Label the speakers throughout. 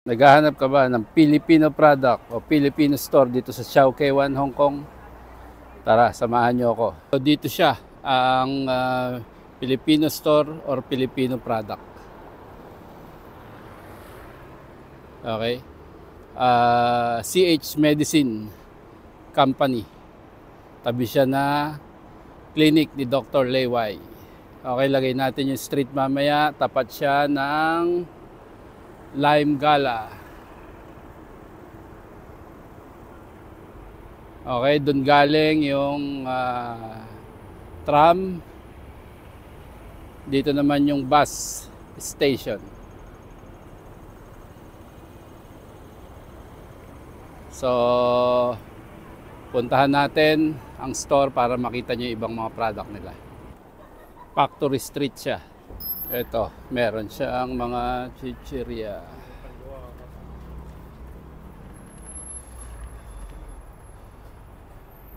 Speaker 1: Naghahanap ka ba ng Filipino product o Filipino store dito sa Chao Kwan, Hong Kong? Tara, samahan niyo ako. So, dito siya, ang Filipino store or Filipino product. Okay? CH Medicine Company. Tabi siya na clinic ni Dr. Leyway. Okay, lagay natin yung street mamaya. Tapat siya ng Lime Gala. Okay, doon galing yung tram. Dito naman yung bus station. So, puntahan natin ang store para makita nyo yung ibang mga product nila. Factory Street siya. Ito, meron siyang mga chichirya.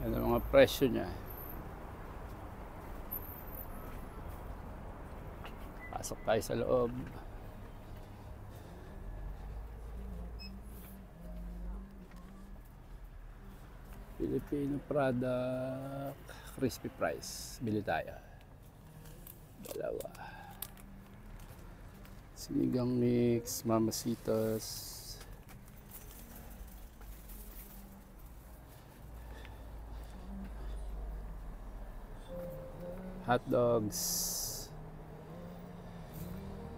Speaker 1: Ano ang mga presyo niya. Pasok tayo sa loob. Filipino product, crispy fries. Bili tayo. Dalawa. Sinigang mix, mamasitas. Hot dogs.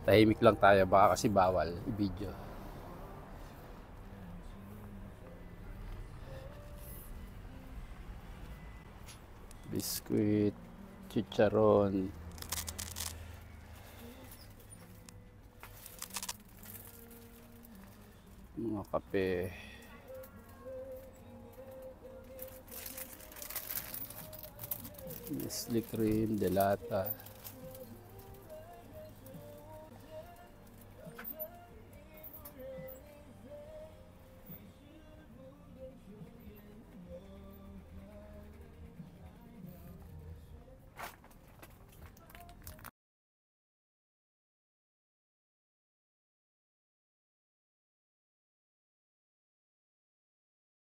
Speaker 1: Tahimik lang tayo, baka kasi bawal i-video. Biskuit, chicharon. Mga kape. Nestle cream, delata.